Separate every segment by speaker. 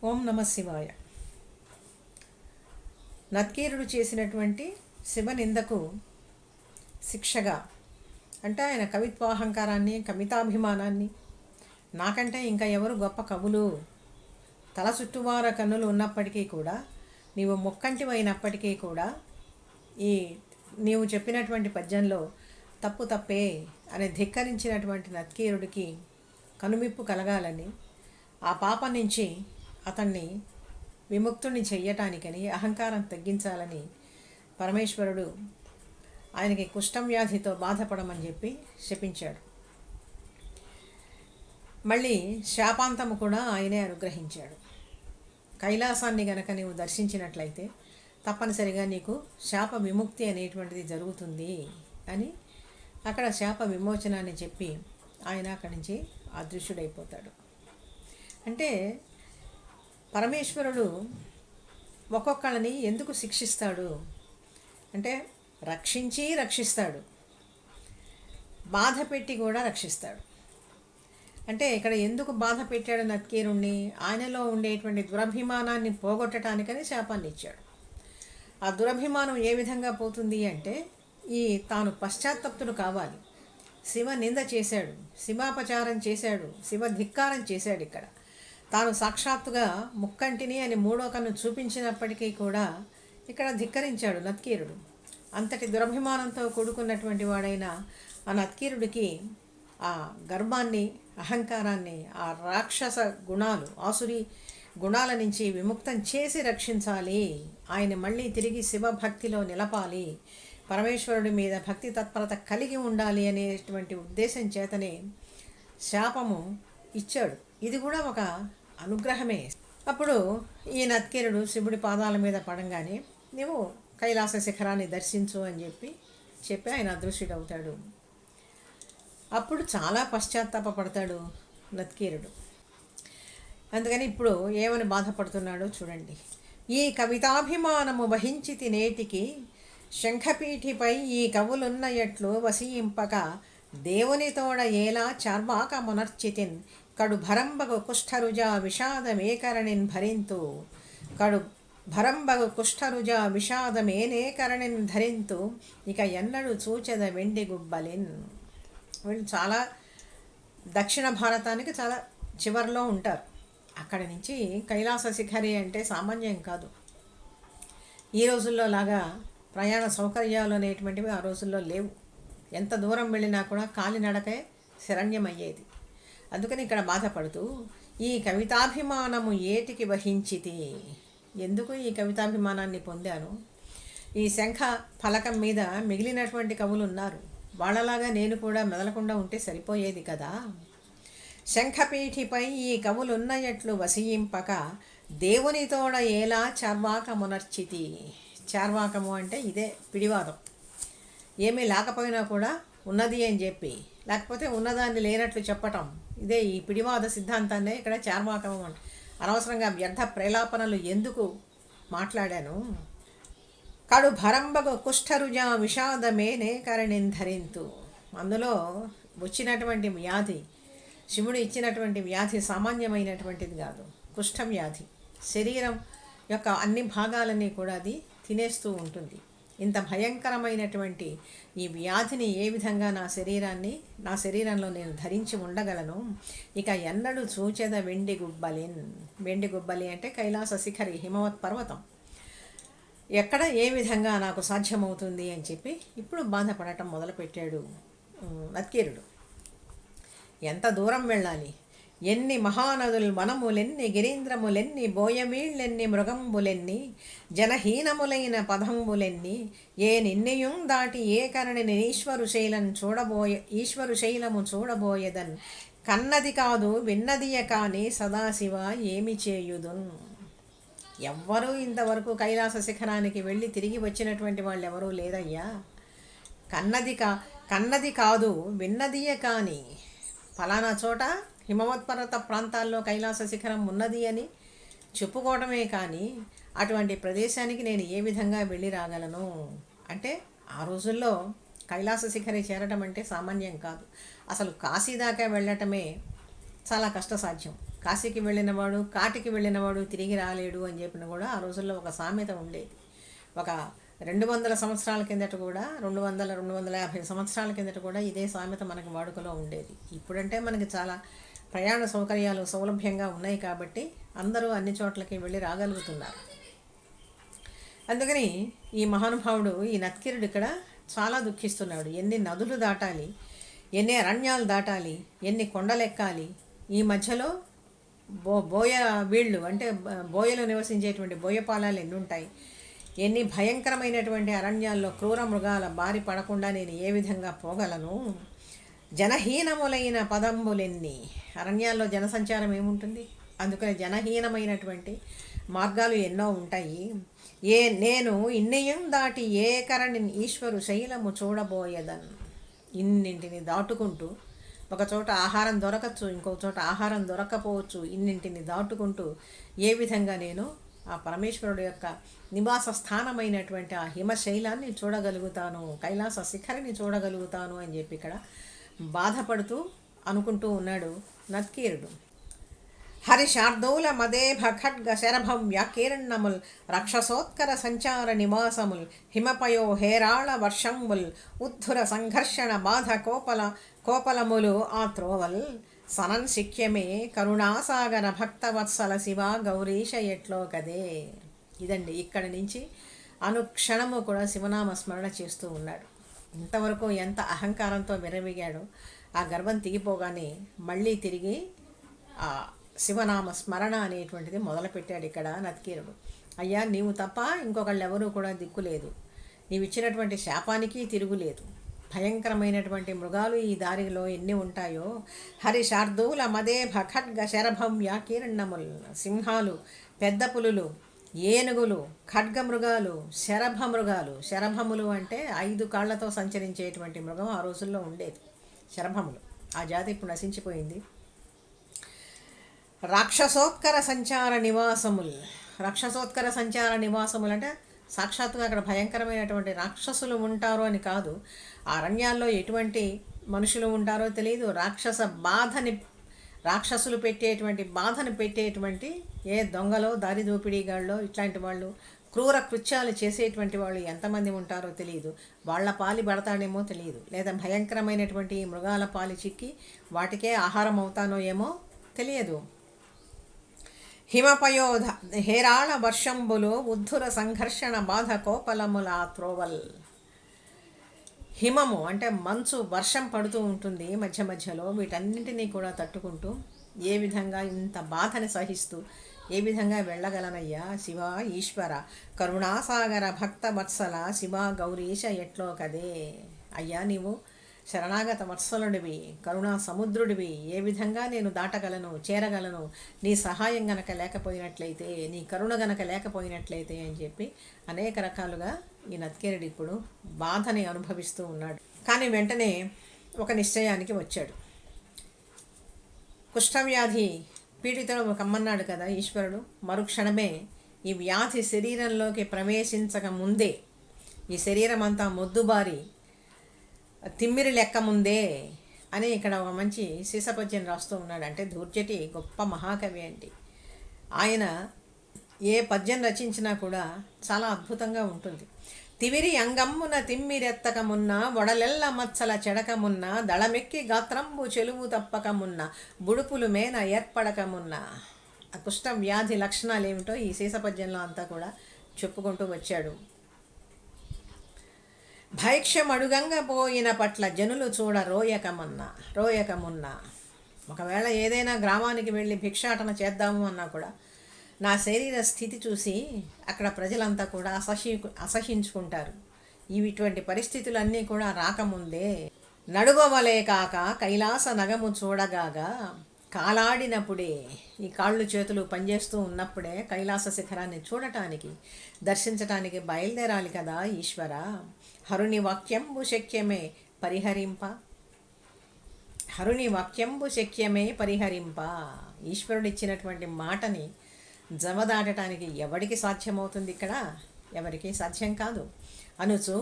Speaker 1: ఓం నమ శివాయ. నత్కీరుడు చేసినటువంటి శివనిందకు శిక్షగా అంటే ఆయన కవిత్వాహంకారాన్ని, కవితాభిమానాన్ని, నాకంటే ఇంకా ఎవరు గొప్ప కవులు, తల చుట్టువార కన్నులు ఉన్నప్పటికీ కూడా, నీవు ముక్కంటివైనప్పటికీ కూడా నీవు చెప్పినటువంటి పద్యంలో తప్పు తప్పే అని ధిక్కరించినటువంటి నత్కీరుడికి కనుమిప్పు కలగాలని, ఆ పాపం నుంచి అతన్ని విముక్తుని చెయ్యటానికని, అహంకారం తగ్గించాలని పరమేశ్వరుడు ఆయనకి కుష్ఠం వ్యాధితో బాధపడమని చెప్పి శపించాడు. మళ్ళీ శాపాంతము కూడా ఆయనే అనుగ్రహించాడు. కైలాసాన్ని గనక నీవు దర్శించినట్లయితే తప్పనిసరిగా నీకు శాప విముక్తి అనేటువంటిది జరుగుతుంది అని అక్కడ శాప విమోచనాన్ని చెప్పి ఆయన అక్కడి నుంచి అదృశ్యుడైపోతాడు. అంటే పరమేశ్వరుడు ఒక్కొక్కళ్ళని ఎందుకు శిక్షిస్తాడు అంటే రక్షించి రక్షిస్తాడు, బాధ పెట్టి కూడా రక్షిస్తాడు. అంటే ఇక్కడ ఎందుకు బాధ పెట్టాడు నత్కీరుణ్ణి? ఆయనలో ఉండేటువంటి దురభిమానాన్ని పోగొట్టడానికని శాపాన్ని ఇచ్చాడు. ఆ దురభిమానం ఏ విధంగా పోతుంది అంటే తాను పశ్చాత్తప్తుడు కావాలి. శివ నింద చేశాడు, శివాపచారం చేశాడు, శివ ధిక్కారం చేశాడు. ఇక్కడ తాను సాక్షాత్తుగా ముక్కంటిని అని మూడో కన్ను చూపించినప్పటికీ కూడా ఇక్కడ ధిక్కరించాడు నత్కీరుడు. అంతటి దురభిమానంతో కూడుకున్నటువంటి వాడైన ఆ నత్కీరుడికి ఆ గర్వాన్ని, అహంకారాన్ని, ఆ రాక్షస గుణాలు, ఆసురి గుణాల నుంచి విముక్తం చేసి రక్షించాలి. ఆయన మళ్ళీ తిరిగి శివభక్తిలో నిలపాలి, పరమేశ్వరుడి మీద భక్తి తత్పరత కలిగి ఉండాలి అనేటువంటి ఉద్దేశం చేతనే శాపము ఇచ్చాడు. ఇది కూడా ఒక అనుగ్రహమే. అప్పుడు ఈ నత్కీరుడు శివుడి పాదాల మీద పడంగానే నీవు కైలాస శిఖరాన్ని దర్శించు అని చెప్పి ఆయన అదృశ్యుడవుతాడు. అప్పుడు చాలా పశ్చాత్తాపడతాడు నత్కీరుడు. అందుకని ఇప్పుడు ఏమని బాధపడుతున్నాడో చూడండి. ఈ కవితాభిమానము వహించితి నేటికి, శంఖపీఠిపై ఈ కవులున్నయట్లు వసీయింపక, దేవునితోడ ఏలా చార్వాక మునర్చితిన్, కడు భరంబగు కుష్ఠరుజ విషాదమేకరణిన్ భరింతు, కడు భరంబగు కుష్ఠరుజ విషాదమేనేకరణిన్ ధరింతు, ఇక ఎన్నడు చూచెద వెండి గుబ్బలిన్. వీళ్ళు చాలా దక్షిణ భారతానికి చాలా చివరిలో ఉంటారు. అక్కడి నుంచి కైలాస శిఖరి అంటే సామాన్యం కాదు. ఈ రోజుల్లో లాగా ప్రయాణ సౌకర్యాలు అనేటువంటివి ఆ రోజుల్లో లేవు. ఎంత దూరం వెళ్ళినా కూడా కాలినడకే శరణ్యమయ్యేది. అందుకని ఇక్కడ బాధపడుతూ ఈ కవితాభిమానము ఏటికి వహించితి, ఎందుకు ఈ కవితాభిమానాన్ని పొందాను? ఈ శంఖ ఫలకం మీద మిగిలినటువంటి కవులు ఉన్నారు, వాళ్ళలాగా నేను కూడా మెదలకుండా ఉంటే సరిపోయేది కదా. శంఖపీఠిపై ఈ కవులున్నయట్లు వసీయింపక, దేవునితోడ ఏలా చార్వాకమునర్చితి. చార్వాకము అంటే ఇదే పిడివాదం. ఏమీ లేకపోయినా కూడా ఉన్నది అని చెప్పి, లేకపోతే ఉన్నదాన్ని లేనట్లు చెప్పటం, ఇదే ఈ పిడివాద సిద్ధాంతాన్నే ఇక్కడ చార్వాకము అంటే. అనవసరంగా వ్యర్థ ప్రేలాపనలు ఎందుకు మాట్లాడాను. కడు భరంబగు కుష్ఠరుజ విషాదమేనే కరణిన్ ధరింతు. అందులో వచ్చినటువంటి వ్యాధి, శివుడు ఇచ్చినటువంటి వ్యాధి సామాన్యమైనటువంటిది కాదు. కుష్ఠవ్యాధి శరీరం యొక్క అన్ని భాగాలన్నీ కూడా అది తినేస్తూ ఉంటుంది. ఇంత భయంకరమైనటువంటి ఈ వ్యాధిని ఏ విధంగా నా శరీరంలో నేను ధరించి ఉండగలను? ఇక ఎన్నడూ చూచెద వెండి గుబ్బలిన్. వెండి గుబ్బలి అంటే కైలాస శిఖరి, హిమవత్ పర్వతం. ఎక్కడ ఏ విధంగా నాకు సాధ్యమవుతుంది అని చెప్పి ఇప్పుడు బాధపడటం మొదలుపెట్టాడు నత్కీరుడు. ఎంత దూరం వెళ్ళాలి? ఎన్ని మహానదులు, వనములెన్ని, గిరీంద్రములెన్ని, బోయమీళ్ళెన్ని, మృగంబులెన్ని, జనహీనములైన పదంబులెన్ని, ఏ నిన్నయుం దాటి ఏ కరణిని ఈశ్వరు శైలము చూడబోయేదన్, కన్నది కాదు విన్నదియ కాని సదాశివ ఏమి చేయుదున్. ఎవ్వరూ ఇంతవరకు కైలాస శిఖరానికి వెళ్ళి తిరిగి వచ్చినటువంటి వాళ్ళు ఎవరూ లేదయ్యా. కన్నది కాదు విన్నదియ కానీ, ఫలానా చోట హిమవత్పర్వత ప్రాంతాల్లో కైలాస శిఖరం ఉన్నది అని చెప్పుకోవడమే కానీ అటువంటి ప్రదేశానికి నేను ఏ విధంగా వెళ్ళి రాగలను అంటే, ఆ రోజుల్లో కైలాస శిఖరి చేరడం అంటే సామాన్యం కాదు. అసలు కాశీ దాకా వెళ్ళటమే చాలా కష్టసాధ్యం. కాశీకి వెళ్ళినవాడు కాటికి వెళ్ళినవాడు తిరిగి రాలేడు అని చెప్పిన కూడా ఆ రోజుల్లో ఒక సామెత ఉండేది. ఒక 200 సంవత్సరాల కిందట కూడా 250 సంవత్సరాల కిందట కూడా ఇదే సామెత మనకి వాడుకలో ఉండేది. ఇప్పుడంటే మనకి చాలా ప్రయాణ సౌకర్యాలు సౌలభ్యంగా ఉన్నాయి కాబట్టి అందరూ అన్ని చోట్లకి వెళ్ళి రాగలుగుతున్నారు. అందుకని ఈ మహానుభావుడు ఈ నత్కిరుడు ఇక్కడ చాలా దుఃఖిస్తున్నాడు. ఎన్ని నదులు దాటాలి, ఎన్ని అరణ్యాలు దాటాలి, ఎన్ని కొండలెక్కాలి, ఈ మధ్యలో బోయ వీళ్ళు అంటే బోయలు నివసించేటువంటి బోయపాలాలు ఎన్ని ఉంటాయి, ఎన్ని భయంకరమైనటువంటి అరణ్యాల్లో క్రూర మృగాల బారి పడకుండా నేను ఏ విధంగా పోగలను, జనహీనములైన పదంబులెన్ని. అరణ్యాల్లో జనసంచారం ఏముంటుంది, అందుకని జనహీనమైనటువంటి మార్గాలు ఎన్నో ఉంటాయి. నేను ఇన్నియం దాటి ఏ కరణి ఈశ్వరు శైలము చూడబోయేదన్. ఇన్నింటిని దాటుకుంటూ ఒకచోట ఆహారం దొరకచ్చు, ఇంకొక చోట ఆహారం దొరక్కపోవచ్చు, ఇన్నింటిని దాటుకుంటూ ఏ విధంగా నేను ఆ పరమేశ్వరుడు యొక్క నివాస స్థానమైనటువంటి ఆ హిమశైలాన్ని చూడగలుగుతాను, కైలాస శిఖరిని చూడగలుగుతాను అని చెప్పి ఇక్కడ బాధపడుతూ అనుకుంటూ ఉన్నాడు నత్కీరుడు. హరిశార్దూల మదేభ ఖడ్గ శరభం వ్యాకీర్ణముల్ రాక్షసోత్కర సంచార నివాసముల్ హిమపయో హేరాళ వర్షంబుల్ ఉద్ధుర సంఘర్షణ బాధ కోపలములు ఆ త్రోవల్ సనన్ శిక్యమే కరుణాసాగర భక్తవత్సల శివ గౌరీశ ఎట్లో కదే. ఇదండి, ఇక్కడి నుంచి అనుక్షణము కూడా శివనామ స్మరణ చేస్తూ ఉన్నాడు. ఇంతవరకు ఎంత అహంకారంతో విరవిగాడో ఆ గర్వం తెగిపోగానే మళ్ళీ తిరిగి ఆ శివనామ స్మరణ అనేటువంటిది మొదలుపెట్టాడు ఇక్కడ నత్కీరుడు. అయ్యా, నీవు తప్ప ఇంకొకళ్ళు ఎవరూ కూడా దిక్కులేదు, నీవు ఇచ్చినటువంటి శాపానికి తిరుగులేదు, భయంకరమైనటువంటి మృగాలు ఈ దారిలో ఎన్ని ఉంటాయో, హరి శార్దూల మదేభ ఖడ్గ శరభం వ్యాకీర్ణముల్, సింహాలు, పెద్ద పులులు, ఏనుగులు, ఖడ్గ మృగాలు, శరభ మృగాలు. శరభములు అంటే 5 కాళ్లతో సంచరించేటువంటి మృగం ఆ రోజుల్లో ఉండేది, శరభములు. ఆ జాతి ఇప్పుడు నశించిపోయింది. రాక్షసోత్కర సంచార నివాసములు. రాక్షసోత్కర సంచార నివాసములు అంటే సాక్షాత్తుగా అక్కడ భయంకరమైనటువంటి రాక్షసులు ఉంటారు అని కాదు, ఆ అరణ్యాల్లో ఎటువంటి మనుషులు ఉంటారో తెలియదు. రాక్షసులు బాధను పెట్టేటువంటి ఏ దొంగలో, దారి దోపిడీగాళ్ళో, ఇట్లాంటి వాళ్ళు, క్రూర కృత్యాలు చేసేటువంటి వాళ్ళు ఎంతమంది ఉంటారో తెలియదు. వాళ్ళ పాలి పడతాడేమో తెలియదు, లేదా భయంకరమైనటువంటి మృగాల పాలి చిక్కి వాటికే ఆహారం అవుతానో ఏమో తెలియదు. హిమపయోధ హేరాళ వర్షంబులు ఉద్ధుర సంఘర్షణ బాధ కోపలముల త్రోవల్. హిమము అంటే మంచు, వర్షం పడుతూ ఉంటుంది మధ్య మధ్యలో. వీటన్నింటినీ కూడా తట్టుకుంటూ ఏ విధంగా ఇంత బాధని సహిస్తూ ఏ విధంగా వెళ్ళగలనయ్యా శివ ఈశ్వర కరుణాసాగర భక్త వత్సల శివ గౌరీశ ఎట్లో కదే. అయ్యా, నీవు శరణాగత వత్సలుడివి, కరుణా సముద్రుడివి, ఏ విధంగా నేను దాటగలను, చేరగలను, నీ సహాయం గనక లేకపోయినట్లయితే, నీ కరుణ గనక లేకపోయినట్లయితే అని చెప్పి అనేక రకాలుగా ఈ నత్కీరుడు ఇప్పుడు బాధని అనుభవిస్తూ ఉన్నాడు. కానీ వెంటనే ఒక నిశ్చయానికి వచ్చాడు. కుష్ఠవ్యాధి పీడితుడు కమ్మన్నాడు కదా ఈశ్వరుడు. మరుక్షణమే ఈ వ్యాధి శరీరంలోకి ప్రవేశించక ముందే, ఈ శరీరం అంతా మొద్దుబారి తిమ్మిరి లెక్క ముందే అని ఇక్కడ ఒక మంచి సీసపద్యం రాస్తూ ఉన్నాడు. అంటే ధూర్జటి గొప్ప మహాకవి అండి. ఆయన ఏ పద్యం రచించినా కూడా చాలా అద్భుతంగా ఉంటుంది. తివిరి అంగమ్మున తిమ్మిరెత్తకమున్న వడలెల్ల మచ్చల చెడకమున్న దళమెక్కి గాత్రంబు చెలువు తప్పకమున్న బుడుపులు మేన ఏర్పడకమున్న. ఆ కుష్ఠ వ్యాధి లక్షణాలు ఏమిటో ఈ సీసపద్యంలో అంతా కూడా చెప్పుకుంటూ వచ్చాడు. భైక్షమడుగంగ పోయిన పట్ల జనులు చూడ రోయకమున్నా. ఒకవేళ ఏదైనా గ్రామానికి వెళ్ళి భిక్షాటన చేద్దాము అన్నా కూడా నా శరీర స్థితి చూసి అక్కడ ప్రజలంతా కూడా అసహించుకుంటారు. ఇటువంటి పరిస్థితులన్నీ కూడా రాకముందే నడువవలే కాక కైలాస నగము చూడగాగా కాలాడినప్పుడే, ఈ కాళ్ళు చేతులు పనిచేస్తూ ఉన్నప్పుడే కైలాస శిఖరాన్ని చూడటానికి, దర్శించటానికి బయలుదేరాలి కదా ఈశ్వర. హరుని వాక్యంబు శక్యమే పరిహరింప. ఈశ్వరుడిచ్చినటువంటి మాటని జవదాటడానికి ఎవడికి సాధ్యమవుతుంది? ఇక్కడ ఎవరికి సాధ్యం కాదు. అనుచు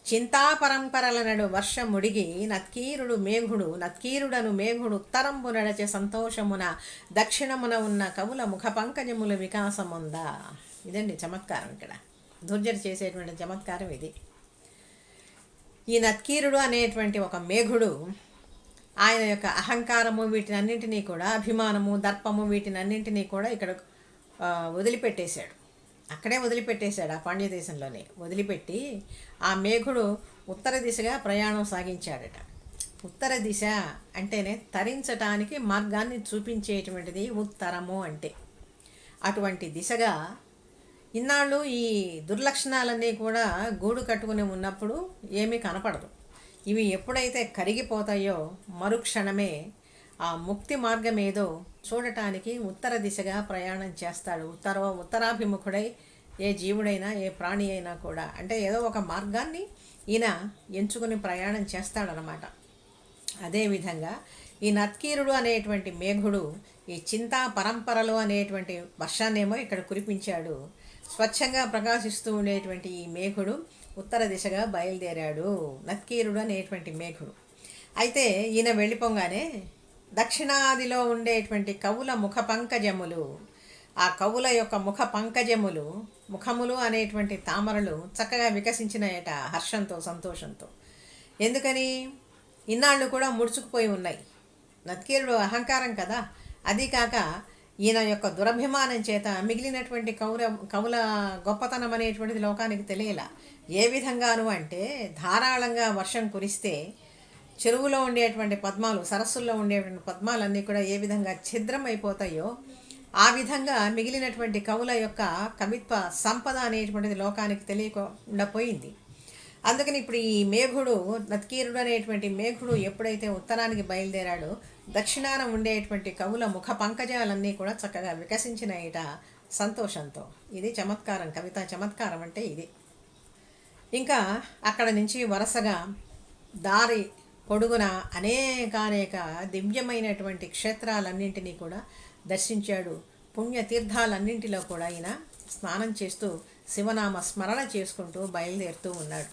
Speaker 1: చింతాపరంపరలనడు వర్షముడిగి నత్కీరుడను మేఘుడు ఉత్తరంబు నడచే సంతోషమున దక్షిణమున ఉన్న కవుల ముఖ పంకజముల వికాసముందా. ఇదండి చమత్కారం. ఇక్కడ దుర్జటి చేసేటువంటి చమత్కారం ఇది. ఈ నత్కీరుడు అనేటువంటి ఒక మేఘుడు ఆయన యొక్క అహంకారము వీటినన్నింటినీ కూడా, అభిమానము, దర్పము వీటినన్నింటినీ కూడా ఇక్కడ వదిలిపెట్టేశాడు. అక్కడే వదిలిపెట్టేశాడు. ఆ పాండ్య దేశంలోనే వదిలిపెట్టి ఆ మేఘుడు ఉత్తర దిశగా ప్రయాణం సాగించాడట. ఉత్తర దిశ అంటేనే తరించటానికి మార్గాన్ని చూపించేటువంటిది ఉత్తరము అంటే. అటువంటి దిశగా ఇన్నాళ్ళు ఈ దుర్లక్షణాలన్నీ కూడా గూడు కట్టుకుని ఉన్నప్పుడు ఏమీ కనపడదు. ఇవి ఎప్పుడైతే కరిగిపోతాయో మరుక్షణమే ఆ ముక్తి మార్గం ఏదో చూడటానికి ఉత్తర దిశగా ప్రయాణం చేస్తాడు. ఉత్తరాభిముఖుడై ఏ జీవుడైనా ఏ ప్రాణి అయినా కూడా, అంటే ఏదో ఒక మార్గాన్ని ఈయన ఎంచుకుని ప్రయాణం చేస్తాడనమాట. అదేవిధంగా ఈ నత్కీరుడు అనేటువంటి మేఘుడు ఈ చింతా పరంపరలో అనేటువంటి వర్షాన్నేమో ఇక్కడ కురిపించాడు. స్వచ్ఛంగా ప్రకాశిస్తూ ఉండేటువంటి ఈ మేఘుడు ఉత్తర దిశగా బయలుదేరాడు, నత్కీరుడు అనేటువంటి మేఘుడు. అయితే ఈయన వెళ్ళిపోగానే దక్షిణాదిలో ఉండేటువంటి కవుల ముఖ పంకజములు, ఆ కవుల యొక్క ముఖ పంకజములు, ముఖములు అనేటువంటి తామరలు చక్కగా వికసించినాయట హర్షంతో, సంతోషంతో. ఎందుకని? ఇన్నాళ్ళు కూడా ముడుచుకుపోయి ఉన్నాయి. నత్కీరుడు అహంకారం కదా, అది కాక ఈయన యొక్క దురభిమానం చేత మిగిలినటువంటి కవుల గొప్పతనం అనేటువంటిది లోకానికి తెలియలా. ఏ విధంగాను అంటే ధారాళంగా వర్షం కురిస్తే చెరువులో ఉండేటువంటి పద్మాలు, సరస్సుల్లో ఉండేటువంటి పద్మాలన్నీ కూడా ఏ విధంగా ఛిద్రం అయిపోతాయో ఆ విధంగా మిగిలినటువంటి కవుల యొక్క కవిత్వ సంపద అనేటువంటిది లోకానికి తెలియకుండా పోయింది. అందుకని ఇప్పుడు ఈ మేఘుడు, నత్కీరుడు అనేటువంటి మేఘుడు ఎప్పుడైతే ఉత్తరానికి బయలుదేరాడో దక్షిణాన ఉండేటువంటి కవుల ముఖ పంకజాలన్నీ కూడా చక్కగా వికసించినాయిట సంతోషంతో. ఇది చమత్కారం, కవిత చమత్కారం అంటే ఇది. ఇంకా అక్కడ నుంచి వరుసగా దారి పొడుగున అనేకానేక దివ్యమైనటువంటి క్షేత్రాలన్నింటినీ కూడా దర్శించాడు. పుణ్యతీర్థాలన్నింటిలో కూడా ఈయన స్నానం చేస్తూ శివనామ స్మరణ చేసుకుంటూ బయలుదేరుతూ ఉన్నాడు.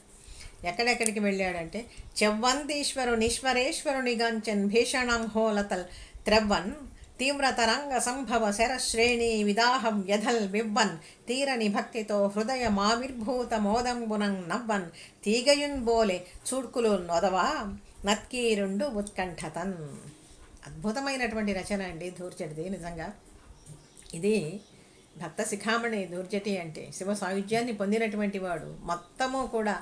Speaker 1: ఎక్కడెక్కడికి వెళ్ళాడంటే చెవ్వంతీశ్వరునీశ్వరేశ్వరుని గాంచన్ భీషణం హోలతల్ త్రెవ్వన్ తీవ్రతరంగ సంభవ శరశ్రేణి విదాహం వ్యధల్ వివ్వన్ తీరని భక్తితో హృదయ మావిర్భూత మోదంబునం నవ్వన్ తీగయున్ బోలే చూడ్కులు నొదవా నత్కీరుండు ఉత్కంఠతన్. అద్భుతమైనటువంటి రచన అండి ధూర్జటిది. నిజంగా ఇది భక్త శిఖామణి ధూర్జటి అంటే. శివ సాయుధ్యాన్ని పొందినటువంటి వాడు. మొత్తము కూడా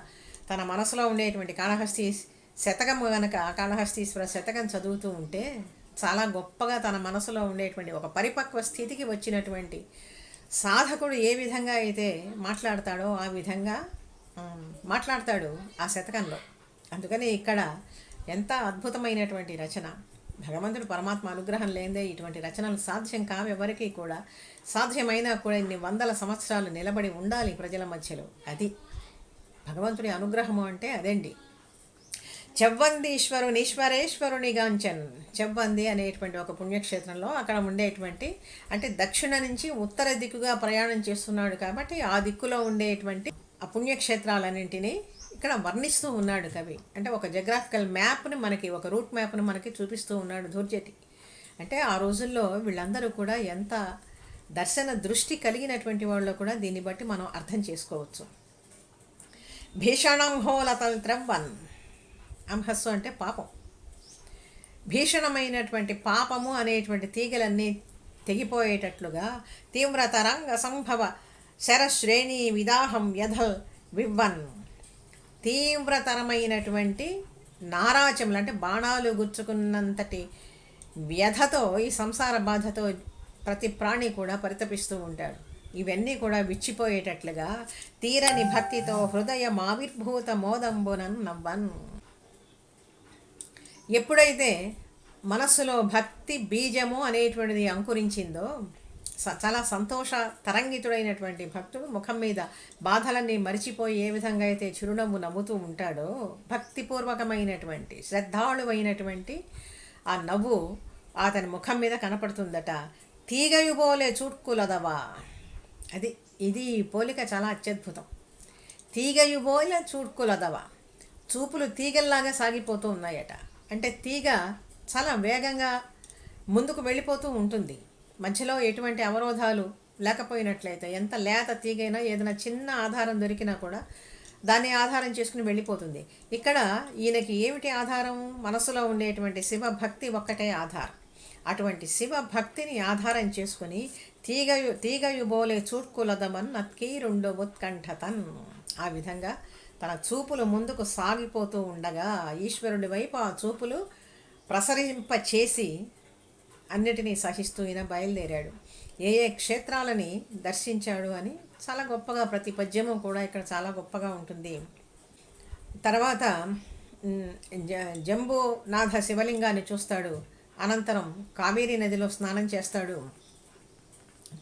Speaker 1: తన మనసులో ఉండేటువంటి కాళహస్తి శతకము గనక, కాళహస్తీశ్వర శతకం చదువుతూ ఉంటే చాలా గొప్పగా తన మనసులో ఉండేటువంటి ఒక పరిపక్వ స్థితికి వచ్చినటువంటి సాధకుడు ఏ విధంగా అయితే మాట్లాడతాడో ఆ విధంగా మాట్లాడతాడు ఆ శతకంలో. అందుకని ఇక్కడ ఎంత అద్భుతమైనటువంటి రచన. భగవంతుడు పరమాత్మ అనుగ్రహం లేదే ఇటువంటి రచనలు సాధ్యం కావెవరికి కూడా. సాధ్యమైనా కూడా ఇన్ని వందల సంవత్సరాలు నిలబడి ఉండాలి ప్రజల మధ్యలో. అది భగవంతుడి అనుగ్రహము అంటే అదండి. చెవ్వందీశ్వరునీశ్వరేశ్వరుని గాంచన్. చెవ్వంది అనేటువంటి ఒక పుణ్యక్షేత్రంలో అక్కడ ఉండేటువంటి, అంటే దక్షిణ నుంచి ఉత్తర దిక్కుగా ప్రయాణం చేస్తున్నాడు కాబట్టి ఆ దిక్కులో ఉండేటువంటి ఆ పుణ్యక్షేత్రాలన్నింటినీ ఇక్కడ వర్ణిస్తూ ఉన్నాడు కవి. అంటే ఒక జగ్రాఫికల్ మ్యాప్ని మనకి, ఒక రూట్ మ్యాప్ని మనకి చూపిస్తూ ఉన్నాడు ధూర్జటి. అంటే ఆ రోజుల్లో వీళ్ళందరూ కూడా ఎంత దర్శన దృష్టి కలిగినటువంటి వాళ్ళు కూడా దీన్ని బట్టి మనం అర్థం చేసుకోవచ్చు. భీషణం హోలతల్ త్రవ్వన్. అంహస్సు అంటే పాపం. భీషణమైనటువంటి పాపము అనేటువంటి తీగలన్నీ తెగిపోయేటట్లుగా తీవ్ర తరంగ సంభవ శరశ్రేణి విదాహం వ్యధల్ వివ్వన్. తీవ్రతరమైనటువంటి నారాచములు అంటే బాణాలు గుచ్చుకున్నంతటి వ్యధతో, ఈ సంసార బాధతో ప్రతి ప్రాణి కూడా పరితపిస్తూ ఉంటాడు. ఇవన్నీ కూడా విచ్చిపోయేటట్లుగా తీరని భక్తితో హృదయ మావిర్భూత మోదంబునన్ నవ్వన్. ఎప్పుడైతే మనస్సులో భక్తి బీజము అనేటువంటిది అంకురించిందో చాలా సంతోష తరంగితుడైనటువంటి భక్తుడు ముఖం మీద బాధలన్నీ మరిచిపోయి ఏ విధంగా అయితే చిరునవ్వు నవ్వుతూ ఉంటాడో, భక్తిపూర్వకమైనటువంటి శ్రద్ధాళువైనటువంటి ఆ నవ్వు అతని ముఖం మీద కనపడుతుందట. తీగయుబోలే చూడ్కులదవా. ఇది పోలిక చాలా అత్యద్భుతం. తీగయుబోలే చూడ్కులదవా. చూపులు తీగల్లాగా సాగిపోతూ ఉన్నాయట. అంటే తీగ చాలా వేగంగా ముందుకు వెళ్ళిపోతూ ఉంటుంది. మధ్యలో ఎటువంటి అవరోధాలు లేకపోయినట్లయితే ఎంత లేత తీగైనా ఏదైనా చిన్న ఆధారం దొరికినా కూడా దాన్ని ఆధారం చేసుకుని వెళ్ళిపోతుంది. ఇక్కడ ఈయనకి ఏమిటి ఆధారం? మనసులో ఉండేటువంటి శివభక్తి ఒక్కటే ఆధారం. అటువంటి శివభక్తిని ఆధారం చేసుకుని తీగయు బోలే చూట్కులదమన్ నత్కీరుండు ఉత్కంఠతన్, ఆ విధంగా తన చూపులు ముందుకు సాగిపోతూ ఉండగా ఈశ్వరుడి వైపు ఆ చూపులు ప్రసరింప చేసి అన్నిటినీ సహిస్తూ ఈయన బయలుదేరాడు. ఏ ఏ క్షేత్రాలని దర్శించాడు అని చాలా గొప్పగా ప్రతి పద్యము కూడా ఇక్కడ చాలా గొప్పగా ఉంటుంది. తర్వాత జంబూనాథ శివలింగాన్ని చూస్తాడు. అనంతరం కావేరీ నదిలో స్నానం చేస్తాడు.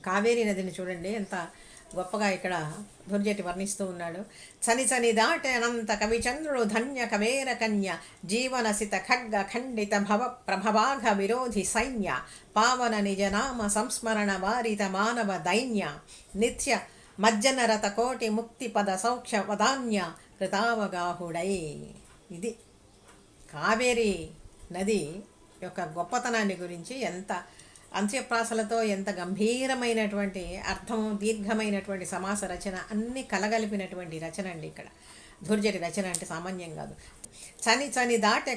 Speaker 1: కావేరీ నదిని చూడండి ఎంత గొప్పగా ఇక్కడ దుర్జటి వర్ణిస్తూ ఉన్నాడు. చని చని దాటే అనంత కవిచంద్రుడు ధన్య కవేర కన్య జీవనసిత ఖడ్గ ఖండిత భవ ప్రభవాఘ విరోధి సైన్య పావన నిజనామ సంస్మరణ వారిత మానవ దైన్య నిత్య మజ్జన రత కోటి ముక్తి పద సౌఖ్య వదాన్య కృతావగాహుడై. ఇది కావేరీ నది యొక్క గొప్పతనాన్ని గురించి ఎంత అంత్యప్రాసలతో ఎంత గంభీరమైనటువంటి అర్థము, దీర్ఘమైనటువంటి సమాస రచన అన్నీ కలగలిపినటువంటి రచన అండి ఇక్కడ. దుర్జటి రచన అంటే సామాన్యం కాదు. చని చని దాటే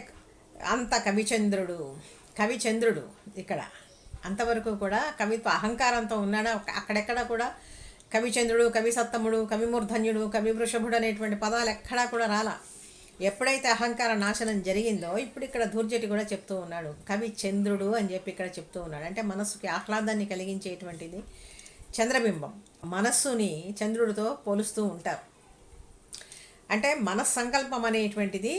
Speaker 1: అంత కవిచంద్రుడు ఇక్కడ అంతవరకు కూడా కవిత్వ అహంకారంతో ఉన్నాడా? అక్కడెక్కడ కూడా కవిచంద్రుడు, కవి సత్తముడు, కవిమూర్ధన్యుడు, కవి వృషభుడు అనేటువంటి పదాలు ఎక్కడా కూడా రాలా. ఎప్పుడైతే అహంకార నాశనం జరిగిందో ఇప్పుడు ఇక్కడ దుర్జటి కూడా చెప్తూ ఉన్నాడు కవి చంద్రుడు అని చెప్పి ఇక్కడ చెప్తూ ఉన్నాడు. అంటే మనస్సుకి ఆహ్లాదాన్ని కలిగించేటువంటిది చంద్రబింబం. మనస్సుని చంద్రుడితో పోలుస్తూ ఉంటారు. అంటే మనస్సంకల్పం అనేటువంటిది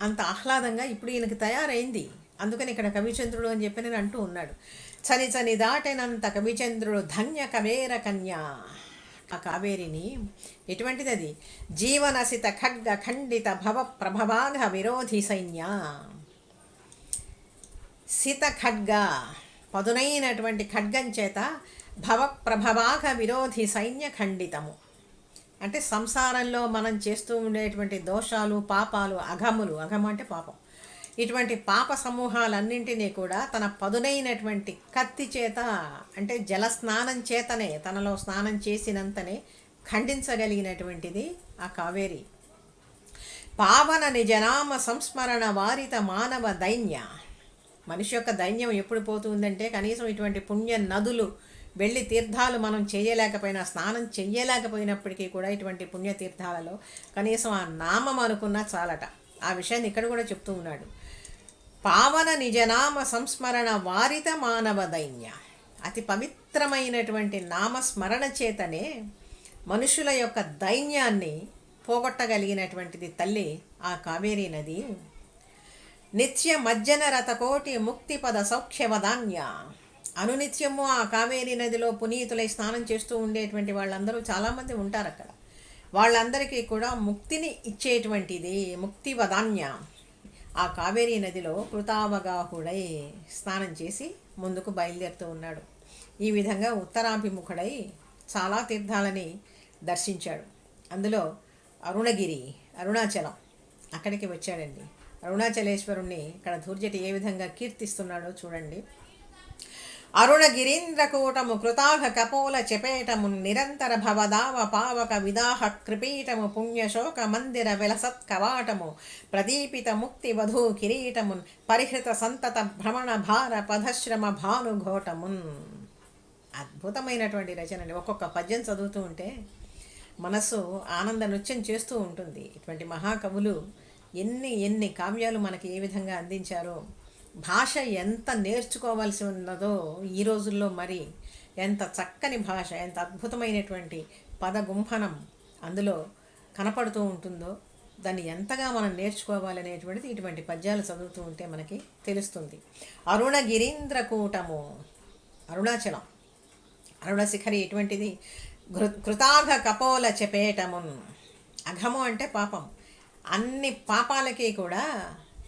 Speaker 1: అంత ఆహ్లాదంగా ఇప్పుడు ఈయనకి తయారైంది. అందుకని ఇక్కడ కవిచంద్రుడు అని చెప్పి నేను అంటూ ఉన్నాడు. చని చని దాటెనంత కవిచంద్రుడు ధన్య కవేర కన్య. ఆ కావేరిని ఎటువంటిది? అది జీవనసిత ఖడ్గ ఖండిత భవ ప్రభవాఘ విరోధి సైన్య. సిత ఖడ్గ పదునైనటువంటి ఖడ్గం చేత భవ ప్రభవాఘ విరోధి సైన్య ఖండితము. అంటే సంసారంలో మనం చేస్తూ ఉండేటువంటి దోషాలు, పాపాలు, అఘము అంటే పాపం, ఇటువంటి పాప సమూహాలన్నింటినీ కూడా తన పదునైనటువంటి కత్తి చేత, అంటే జలస్నానం చేతనే, తనలో స్నానం చేసినంతనే ఖండించగలిగినటువంటిది ఆ కావేరి. పావన నిజనామ సంస్మరణ వారిత మానవ దైన్య. మనిషి యొక్క దైన్యం ఎప్పుడు పోతుందంటే కనీసం ఇటువంటి పుణ్య నదులు వెళ్ళి తీర్థాలు మనం చేయలేకపోయినా, స్నానం చెయ్యలేకపోయినప్పటికీ కూడా ఇటువంటి పుణ్యతీర్థాలలో కనీసం ఆ నామం అనుకున్నా చాలట. ఆ విషయాన్ని ఇక్కడ కూడా చెప్తూ ఉన్నాడు. పావన నిజనామ సంస్మరణ వారిత మానవ దైన్య. అతి పవిత్రమైనటువంటి నామస్మరణ చేతనే మనుషుల యొక్క దైన్యాన్ని పోగొట్టగలిగినటువంటిది తల్లి ఆ కావేరీ నది. నిత్య మజ్జన రతకోటి ముక్తి పద సౌఖ్యవదాన్య. అనునిత్యము ఆ కావేరీ నదిలో పునీతులై స్నానం చేస్తూ ఉండేటువంటి వాళ్ళందరూ చాలామంది ఉంటారు అక్కడ. వాళ్ళందరికీ కూడా ముక్తిని ఇచ్చేటువంటిది ముక్తివదాన్య. ఆ కావేరీ నదిలో కృతావగాహుడై స్నానం చేసి ముందుకు బయలుదేరుతూ ఉన్నాడు. ఈ విధంగా ఉత్తరాభిముఖుడై చాలా తీర్థాలని దర్శించాడు. అందులో అరుణాచలం అక్కడికి వచ్చాడండి. అరుణాచలేశ్వరుణ్ణి ఇక్కడ దుర్జటి ఏ విధంగా కీర్తిస్తున్నాడో చూడండి. అరుణగిరీంద్రకూటము కృతాఘ కపోల చెపేటము నిరంతర భవదావ పావక విదాహ కృపీటము పుణ్యశోక మందిర విలసత్ కవాటము ప్రదీపిత ముక్తి వధూ కిరీటమున్ పరిహృత సంతత భ్రమణ భార పదశ్రమ భానుఘోటమున్. అద్భుతమైనటువంటి రచన. ఒక్కొక్క పద్యం చదువుతూ ఉంటే మనసు ఆనంద నృత్యం చేస్తూ ఉంటుంది. ఇటువంటి మహాకవులు ఎన్ని కావ్యాలు మనకి ఏ విధంగా అందించారో. భాష ఎంత నేర్చుకోవాల్సి ఉన్నదో ఈ రోజుల్లో, మరి ఎంత చక్కని భాష, ఎంత అద్భుతమైనటువంటి పదగుంఫనం అందులో కనపడుతూ ఉంటుందో దాన్ని ఎంతగా మనం నేర్చుకోవాలనేటువంటిది ఇటువంటి పద్యాలు చదువుతూ ఉంటే మనకి తెలుస్తుంది. అరుణగిరీంద్రకూటము అరుణాచలం, అరుణశిఖరి ఎటువంటిది? కృతాఘ కపోల చెపేటమున్. అఘము అంటే పాపం. అన్ని పాపాలకి కూడా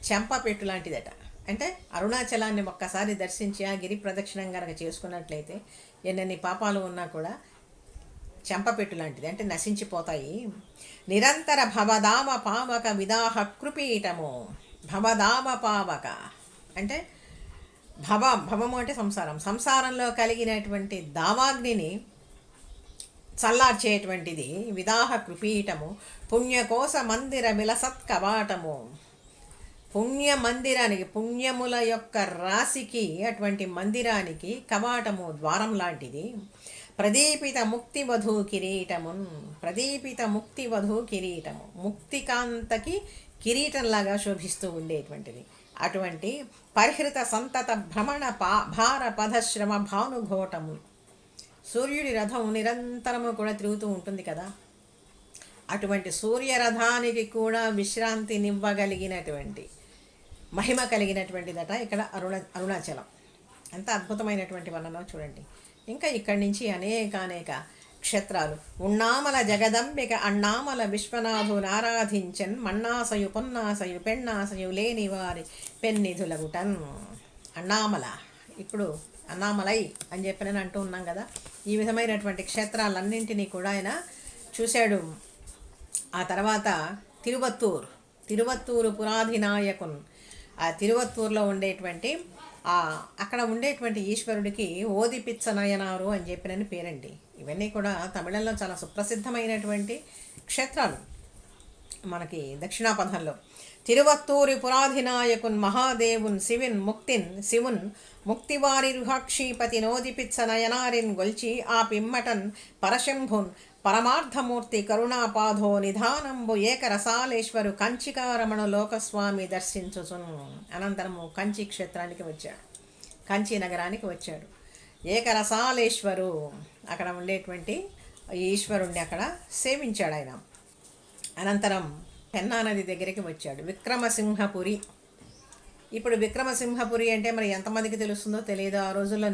Speaker 1: చెంపపెట్టు లాంటిదట. అంటే అరుణాచలాన్ని ఒక్కసారి దర్శించి ఆ గిరి ప్రదక్షిణం కనుక చేసుకున్నట్లయితే ఎన్నెన్ని పాపాలు ఉన్నా కూడా చెంపపెట్టు లాంటిది, అంటే నశించిపోతాయి. నిరంతర భవదామ పావక విదాహ కృపీటము. భవదామ పావక అంటే భవము అంటే సంసారంలో కలిగినటువంటి దావాగ్నిని చల్లార్చేటువంటిది. విదాహ కృపీటము పుణ్యకోశ మందిర విలసత్ కవాటము. పుణ్య మందిరానికి, పుణ్యముల యొక్క రాశికి, అటువంటి మందిరానికి కవాటము, ద్వారం లాంటిది. ప్రదీపిత ముక్తివధూ కిరీటమున్. ప్రదీపిత ముక్తివధూ కిరీటము, ముక్తికాంతకి కిరీటంలాగా శోభిస్తూ ఉండేటువంటిది. అటువంటి పరిహృత సంతత భ్రమణ భార పదశ్రమ భానుఘోటము. సూర్యుడి రథం నిరంతరము కూడా తిరుగుతూ ఉంటుంది కదా, అటువంటి సూర్యరథానికి కూడా విశ్రాంతినివ్వగలిగినటువంటి మహిమ కలిగినటువంటిదట ఇక్కడ అరుణాచలం. ఎంత అద్భుతమైనటువంటి వర్ణన చూడండి. ఇంకా ఇక్కడి నుంచి అనేక క్షేత్రాలు. ఉన్నామల జగదంబిక అన్నామల విశ్వనాథుని ఆరాధించన్ మన్నాసయు పొన్నాసయు పెన్నాసయు లేని వారి పెన్నిధులగుటన్. అన్నామల, ఇప్పుడు అన్నామలై అని చెప్పి నేను అంటూ ఉన్నాం కదా. ఈ విధమైనటువంటి క్షేత్రాలన్నింటినీ కూడా ఆయన చూశాడు. ఆ తర్వాత తిరువత్తూరు పురాధినాయకున్. ఆ తిరువత్తూరులో ఉండేటువంటి అక్కడ ఉండేటువంటి ఈశ్వరుడికి ఓదిపిచ్చ నయనారు అని చెప్పినని పేరండి. ఇవన్నీ కూడా తమిళంలో చాలా సుప్రసిద్ధమైనటువంటి క్షేత్రాలు మనకి దక్షిణాపథంలో. తిరువత్తూరి పురాధినాయకున్ మహాదేవున్ శివున్ ముక్తివారి రుహాక్షీపతి నోదిపిచ్చ నయనారిన్ గొల్చి ఆ పిమ్మటన్ పరశంభున్ పరమార్థమూర్తి కరుణాపాధో నిధానంబు ఏకరసాలేశ్వరు కంచికారమణ లోకస్వామి దర్శించుచున్. అనంతరము కంచి క్షేత్రానికి వచ్చాడు, కంచి నగరానికి వచ్చాడు. ఏకరసాలేశ్వరు, అక్కడ ఉండేటువంటి ఈశ్వరుణ్ణి అక్కడ సేవించాడు ఆయన. అనంతరం పెన్నా నది దగ్గరికి వచ్చాడు. విక్రమసింహపురి. ఇప్పుడు విక్రమసింహపురి అంటే మరి ఎంతమందికి తెలుస్తుందో తెలియదు. ఆ రోజుల్లో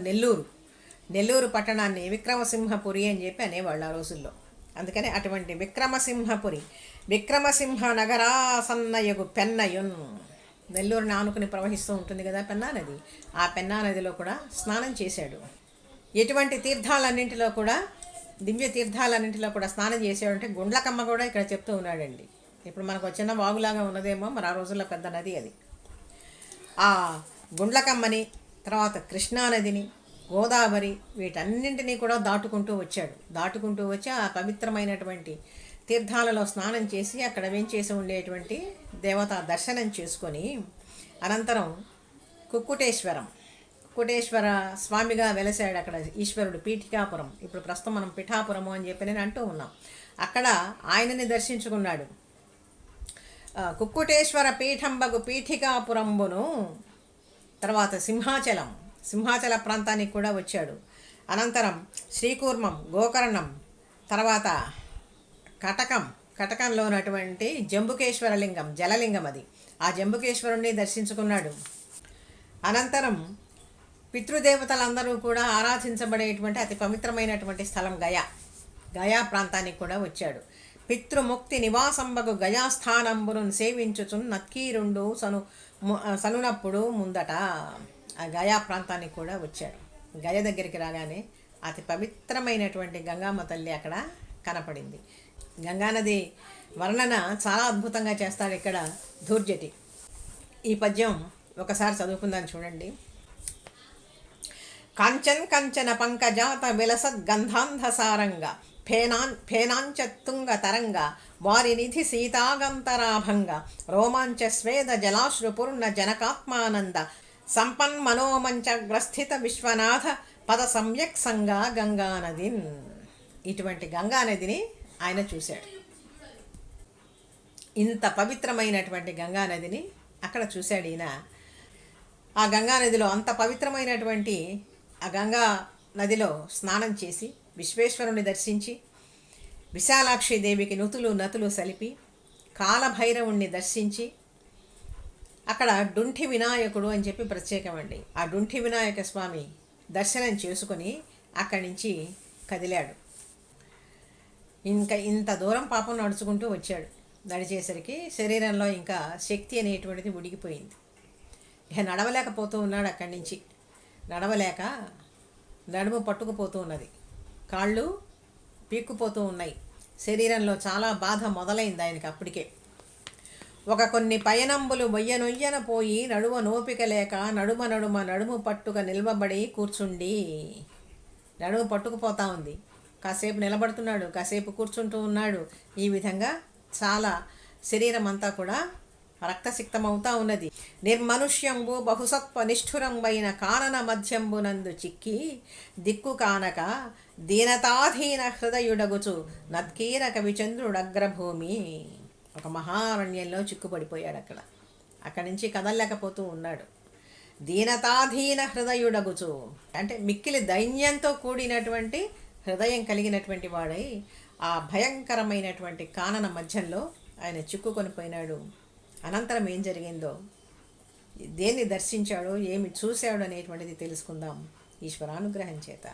Speaker 1: నెల్లూరు పట్టణాన్ని విక్రమసింహపురి అని చెప్పి అనేవాళ్ళు ఆ రోజుల్లో. అందుకని అటువంటి విక్రమసింహపురి, విక్రమసింహ నగరాసన్నయగు పెన్నయున్. నెల్లూరుని ఆనుకుని ప్రవహిస్తూ ఉంటుంది కదా పెన్నా నది. ఆ పెన్నా నదిలో కూడా స్నానం చేశాడు. ఎటువంటి తీర్థాలన్నింటిలో కూడా, దివ్య తీర్థాలన్నింటిలో కూడా స్నానం చేశాడు. అంటే గుండ్లకమ్మ కూడా ఇక్కడ చెప్తూ ఉన్నాడండి. ఇప్పుడు మనకు చిన్న వాగులాగా ఉన్నదేమో, మరి ఆ రోజుల్లో పెద్ద నది అది. ఆ గుండ్లకమ్మని, తర్వాత కృష్ణానదిని, గోదావరి, వీటన్నింటినీ కూడా దాటుకుంటూ వచ్చి ఆ పవిత్రమైనటువంటి తీర్థాలలో స్నానం చేసి అక్కడ వేంచేసి ఉండేటువంటి దేవతా దర్శనం చేసుకొని అనంతరం కుక్కుటేశ్వర స్వామిగా వెలసాడు అక్కడ ఈశ్వరుడు. పీఠికాపురం, ఇప్పుడు ప్రస్తుతం మనం పిఠాపురము అని చెప్పి నేను అంటూ ఉన్నాం. అక్కడ ఆయనని దర్శించుకున్నాడు. కుక్కుటేశ్వర పీఠంబగు పీఠికాపురంబును. తర్వాత సింహాచల ప్రాంతానికి కూడా వచ్చాడు. అనంతరం శ్రీకూర్మం, గోకర్ణం, తర్వాత కటకంలో ఉన్నటువంటి జంబుకేశ్వర లింగం, జలలింగం అది. ఆ జంబుకేశ్వరుణ్ణి దర్శించుకున్నాడు. అనంతరం పితృదేవతలందరూ కూడా ఆరాధించబడేటువంటి అతి పవిత్రమైనటువంటి స్థలం గయా ప్రాంతానికి కూడా వచ్చాడు. పితృముక్తి నివాసంబగు గయాస్థానంబును సేవించుచున్ నక్కీరుండు సనునప్పుడు ముందట. ఆ గయా ప్రాంతానికి కూడా వచ్చాడు. గయ దగ్గరికి రాగానే అతి పవిత్రమైనటువంటి గంగామ్మ తల్లి అక్కడ కనపడింది. గంగానది వర్ణన చాలా అద్భుతంగా చేస్తాడు ఇక్కడ ధూర్జటి. ఈ పద్యం ఒకసారి చదువుకుందాం చూడండి. కంచన పంకజాత విలసద్గంధాంధసారంగా ఫేనాంచతుంగ తరంగ వారినిధి సీతాగంతరాభంగ రోమాంచ స్వేద జలాశ్రుపూర్ణ జనకాత్మానంద సంపన్మనోమంచగ్రస్థిత విశ్వనాథ పద సమ్యక్ సంగా గంగానదిన్. ఇటువంటి గంగానదిని ఆయన చూశాడు. ఇంత పవిత్రమైనటువంటి గంగానదిని అక్కడ చూశాడు ఈయన. ఆ గంగానదిలో, అంత పవిత్రమైనటువంటి ఆ గంగా నదిలో స్నానం చేసి విశ్వేశ్వరుని దర్శించి విశాలాక్షి దేవికి నతులు సలిపి కాలభైరవుణ్ణి దర్శించి అక్కడ డుంఠి వినాయకుడు అని చెప్పి ప్రత్యేకమండి. ఆ డుంఠి వినాయక స్వామి దర్శనం చేసుకొని అక్కడి నుంచి కదిలాడు. ఇంకా ఇంత దూరం పాపం నడుచుకుంటూ వచ్చాడు. నడిచేసరికి శరీరంలో ఇంకా శక్తి అనేటువంటిది ఉడిగిపోయింది. ఇక నడవలేకపోతూ ఉన్నాడు. అక్కడి నుంచి నడవలేక నడుము పట్టుకుపోతూ ఉన్నది. కాళ్ళు పీక్కుపోతూ ఉన్నాయి. శరీరంలో చాలా బాధ మొదలైంది ఆయనకి అప్పటికే. కొన్ని పయనంబులు మొయ్యనొయ్యన పోయి నడుమ నోపిక లేక నడుము పట్టుక నిలబడి కూర్చుండి. నడుము పట్టుకుపోతా ఉంది. కాసేపు నిలబడుతున్నాడు, కాసేపు కూర్చుంటూ ఉన్నాడు. ఈ విధంగా చాలా శరీరం అంతా కూడా రక్తసిక్తమవుతా ఉన్నది. నిర్మనుష్యంబు బహుసత్వ నిష్ఠురంబైన కానన మధ్యంబునందు చిక్కి దిక్కు కానక దీనతాధీన హృదయుడగుచు నత్కీర కవిచంద్రుడగ్రభూమి. ఒక మహారణ్యంలో చిక్కుపడిపోయాడు. అక్కడి నుంచి కదలలేకపోతూ ఉన్నాడు. దీనతాధీన హృదయుడగుచు అంటే మిక్కిలి దైన్యంతో కూడినటువంటి హృదయం కలిగినటువంటి వాడై ఆ భయంకరమైనటువంటి కానన మధ్యంలో ఆయన చిక్కుకొని పోయినాడు. అనంతరం ఏం జరిగిందో, దేన్ని దర్శించాడో, ఏమి చూశాడో అనేటువంటిది తెలుసుకుందాం ఈశ్వరానుగ్రహం చేత.